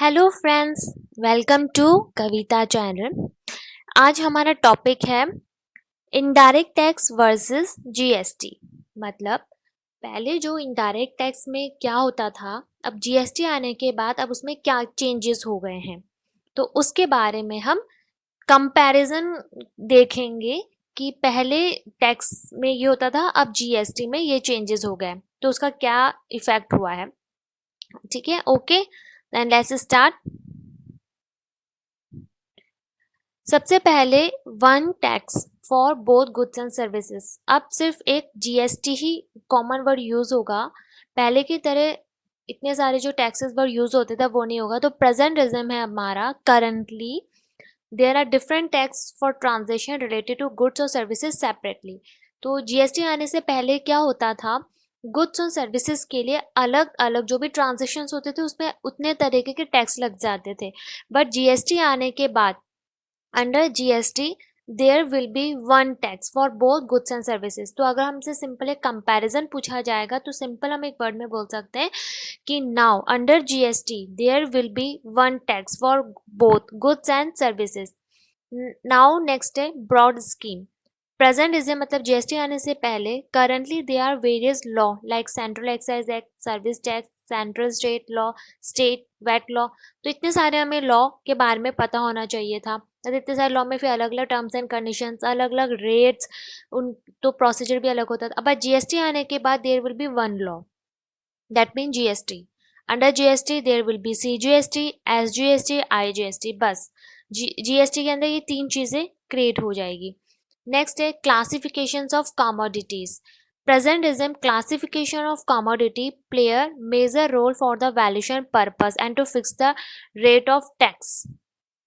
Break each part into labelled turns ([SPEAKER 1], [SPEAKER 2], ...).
[SPEAKER 1] Hello friends, welcome to Kavita channel. आज हमारा topic है इनडायरेक्ट टैक्स वर्सेस जीएसटी। मतलब पहले जो इनडायरेक्ट टैक्स में क्या होता था, अब जीएसटी आने के बाद अब उसमें क्या चेंजेस हो गए हैं, तो उसके बारे में हम कंपैरिजन देखेंगे कि पहले टैक्स में ये होता था, अब जीएसटी में ये चेंजेस हो गए, तो उसका क्या इफेक्ट हुआ है। ठीक है, ओके, देन लेट्स स्टार्ट। सबसे पहले one tax for both goods and services. अब सिर्फ एक जीएसटी ही कॉमन वर्ड यूज होगा, पहले की तरह इतने सारे जो टैक्सेस वर्ड यूज होते थे वो नहीं होगा। तो प्रेजेंट रिज्म है हमारा, currently there are different tax for transaction related to goods और सर्विसेज सेपरेटली। तो जीएसटी आने से पहले क्या होता था, गुड्स और सर्विसेज के लिए अलग अलग जो भी ट्रांजेक्शन होते थे उसमें उतने तरीके के टैक्स लग जाते थे। बट जीएसटी आने के बाद under GST there will be one tax for both goods and services. तो अगर हमसे सिंपल एक कंपैरिजन पूछा जाएगा तो सिंपल हम एक वर्ड में बोल सकते हैं कि now under GST there will be one tax for both goods and services. Now next है ब्रॉड स्कीम। प्रेजेंट इज मतलब जीएसटी आने से पहले currently there are various law like central excise act, service tax, central state law, state VAT law. तो इतने सारे हमें law के बारे में पता होना चाहिए था। तो इतने सारे लॉ में फिर अलग अलग टर्म्स एंड कंडीशंस, अलग अलग रेट्स, उन तो प्रोसीजर भी अलग होता था। अब जीएसटी आने के बाद there will be one law, that mean GST. Under GST there will be CGST, SGST, IGST. बस जीएसटी के अंदर ये तीन चीजें क्रिएट हो जाएगी। नेक्स्ट है classifications of commodities. Presentism classification of commodity play a major role for the valuation purpose and to fix the rate of tax.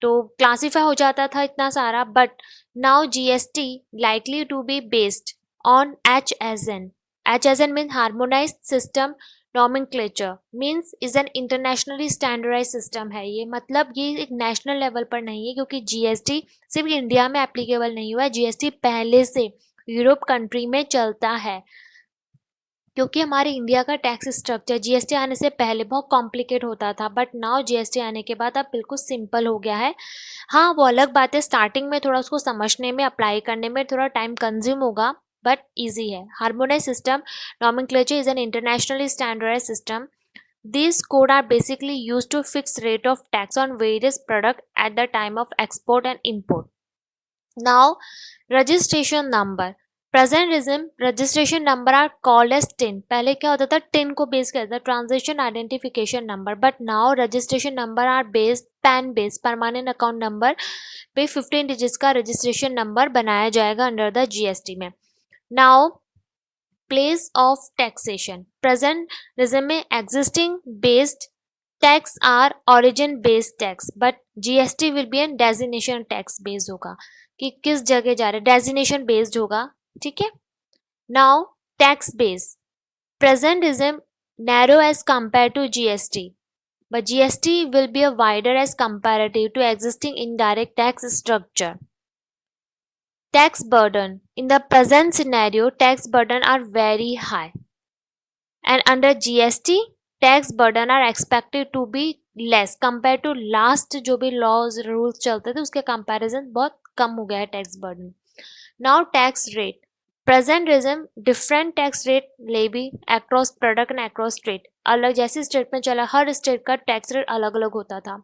[SPEAKER 1] तो क्लासीफाई हो जाता था इतना सारा, but now GST likely to be based on H S N mean harmonised system nomenclature, means is an internationally standardise system है। ये मतलब ये एक नेशनल लेवल पर नहीं है, क्योंकि जीएसटी सिर्फ इंडिया में एप्लीकेबल नहीं हुआ है, जीएसटी पहले से यूरोप कंट्री में चलता है। क्योंकि हमारे इंडिया का टैक्स स्ट्रक्चर जीएसटी आने से पहले बहुत कॉम्प्लिकेट होता था, बट नाउ जीएसटी आने के बाद अब बिल्कुल सिंपल हो गया है। हाँ, वो अलग बात है, स्टार्टिंग में थोड़ा उसको समझने में, अप्लाई करने में थोड़ा टाइम कंज्यूम होगा, बट ईजी है। Harmonise system nomenclature is an internationally standardise system. These code are basically used to fix rate of tax on various product at the time of export and import. Now, registration number. Present regime registration number are called as TIN. पहले क्या होता था, TIN को base करता था transaction identification number, but now registration number are based PAN based permanent account number पे 15 digits का registration number बनाया जाएगा अंडर द जीएसटी में। Now place of taxation. Present regime में existing based tax are origin based tax, but GST will be an designation tax based होगा कि किस जगह जा रहे, डेजिग्नेशन बेस्ड होगा। ठीक है, now tax base. Present is narrow as compare to GST, but GST will be a wider as comparative to existing indirect tax structure. Tax burden. In the present scenario, tax burden are very high. And under GST, tax burden are expected to be less compared to last जो भी laws rules चलते थे उसके comparison बहुत कम हो गया है tax burden. Now tax rate. Present regime different tax rate levy across product and across state. अलग जैसे स्टेट में चला, हर स्टेट का टैक्स रेट अलग अलग होता था,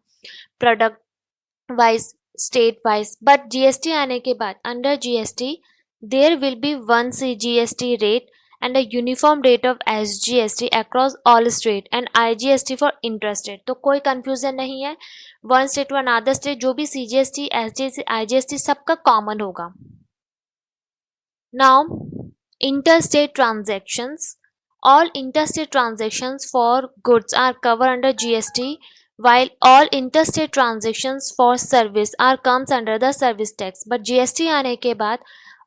[SPEAKER 1] product wise, state wise. But GST आने के बाद under GST there will be one C GST rate and a uniform rate of SGST across all state and IGST for intrastate। तो कोई कंफ्यूजन नहीं है, one state to another state जो भी CGST, SGST, IGST सबका common होगा। Now, interstate transactions. All interstate transactions for goods are covered under GST, while all interstate transactions for service are comes under the service tax. But GST आने के बाद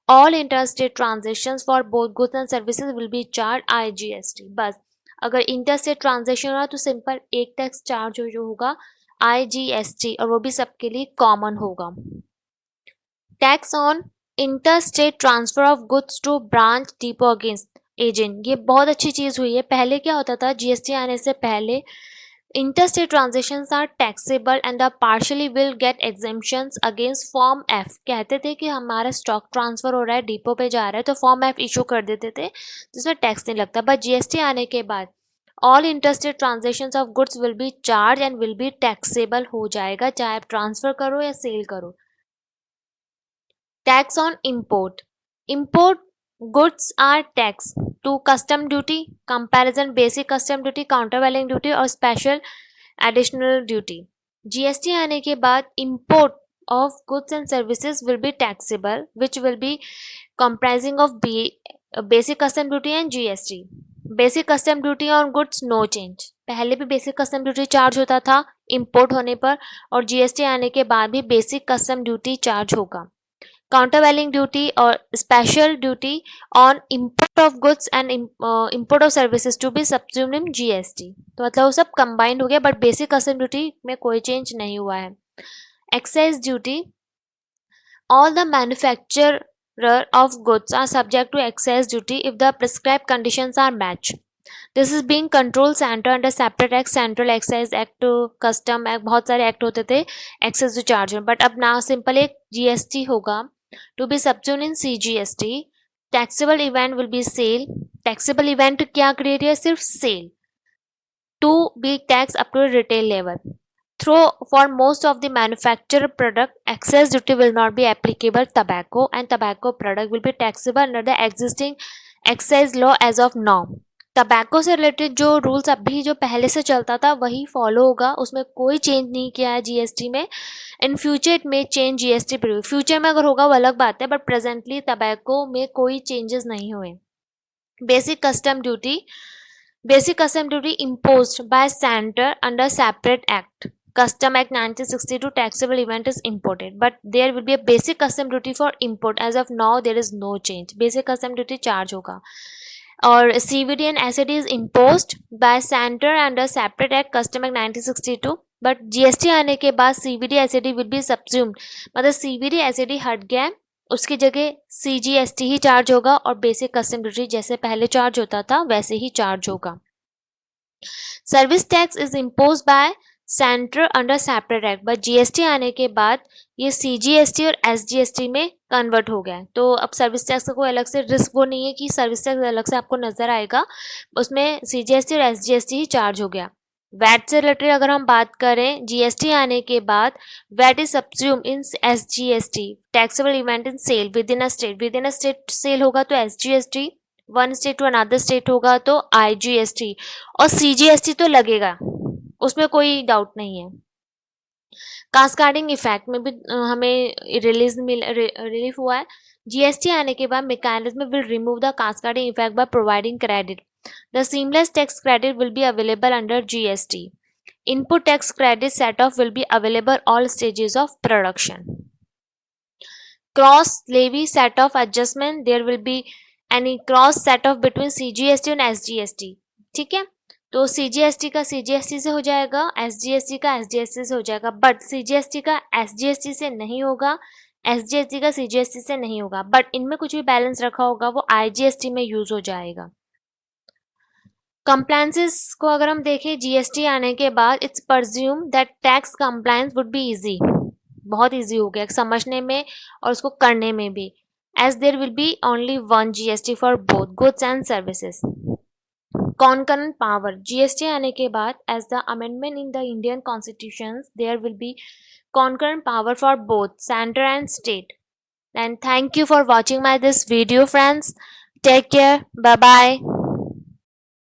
[SPEAKER 1] all interstate transactions for both goods and services will be charged IGST. बस अगर interstate transaction हो तो simple एक tax charge जो होगा IGST, और वो भी सबके लिए कॉमन होगा। Tax on interstate transfer of goods to branch depot against agent, ये बहुत अच्छी चीज हुई है। पहले क्या होता था, जीएसटी आने से पहले Interstate transactions are taxable and the partially will get exemptions against form F। कहते थे कि हमारा स्टॉक ट्रांसफर हो रहा है, डिपो पे जा रहा है, तो फॉर्म F इशू कर देते थे जिसमें टैक्स नहीं लगता। बट जीएसटी आने के बाद all interstate transactions of goods will be charge and will be taxable हो जाएगा, चाहे आप ट्रांसफर करो या सेल करो। Tax on import. Import goods are tax to custom duty, comparison basic custom duty, countervailing duty और स्पेशल एडिशनल ड्यूटी। जीएसटी आने के बाद import of goods and services will be taxable which will be comprising of basic custom duty and GST। Basic custom duty on goods no change. पहले भी basic custom duty charge होता था import होने पर, और जीएसटी आने के बाद भी बेसिक कस्टम ड्यूटी चार्ज होगा। काउंटरवैलिंग ड्यूटी और special duty on import of goods and import of services to be subsumed in GST. तो मतलब वो सब कंबाइंड हो गया, बट बेसिक कस्टम ड्यूटी में कोई चेंज नहीं हुआ है। Excise duty, all the manufacturer of goods are subject to excise duty if the prescribed conditions are matched। This is being control centre under separate act, central excise act, custom act, बहुत सारे act होते थे excise charge में। But अब ना simple एक GST होगा to be subsumed in CGST. Taxable event will be sale. Taxable event क्या क्रिएट है? सिर्फ sale to be tax up to retail level. Though for most of the manufactured product, excess duty will not be applicable tobacco and tobacco product will be taxable under the existing excise law as of now। Tobacco से related जो rules अभी जो पहले से चलता था वही follow होगा, उसमें कोई चेंज नहीं किया है जीएसटी में। इन फ्यूचर इट में चेंज जीएसटी पर, फ्यूचर में अगर होगा वो अलग बात है, बट प्रेजेंटली टबैको में कोई चेंजेस नहीं हुए। Basic custom duty, basic custom duty imposed by center under separate act, Custom Act 1962, taxable event is imported, but there will be a basic custom duty for import। as of now there is no change, basic custom duty charge होगा। और CVD and SAD is imposed by center under separate act, Custom Act 1962, but GST आने के बाद CVD SAD will be subsumed, मतलब CVD SAD हट गया, उसकी जगह CGST ही चार्ज होगा और बेसिक कस्टम ड्यूटी जैसे पहले चार्ज होता था वैसे ही चार्ज होगा। Service tax is impose by centre under separate act, but GST आने के बाद ये सीजीएसटी और एसजीएसटी में कन्वर्ट हो गया है। तो अब सर्विस टैक्स का कोई अलग से रिस्क वो नहीं है कि सर्विस टैक्स अलग से आपको नजर आएगा, उसमें सीजीएसटी और एसजीएसटी ही चार्ज हो गया। वैट से रिलेटेड अगर हम बात करें, जीएसटी आने के बाद VAT is subsumed in SGST, taxable event in sale within a state, within a state sale होगा तो SGST, one state to another state होगा तो आईजीएसटी, और सीजीएसटी तो लगेगा, उसमें कोई डाउट नहीं है। कास्केडिंग इफेक्ट में भी हमें रिलीफ हुआ है। जीएसटी आने के बाद mechanism will remove the cascading effect by providing credit. The seamless tax credit will be available under GST. Input tax credit set off will be available all stages of production. Cross levy set off adjustment, there will be any cross set off between CGST and SGST. ठीक है, तो CGST का CGST से हो जाएगा, SGST का SGST से हो जाएगा, बट सीजीएसटी का एसजीएसटी से नहीं होगा, एसजीएसटी का सीजीएसटी से नहीं होगा, बट इनमें कुछ भी बैलेंस रखा होगा वो आईजीएसटी में यूज हो जाएगा। कंप्लायंसेस को अगर हम देखें जीएसटी आने के बाद, it's presume that tax compliance would be easy, बहुत इजी हो गया समझने में और उसको करने में भी, as there will be only one GST for both goods and services. Concurrent power, GST आने के बाद as the amendment in the Indian constitutions, there will be concurrent power for both center and state। And thank you for watching my this video friends, take care, bye bye।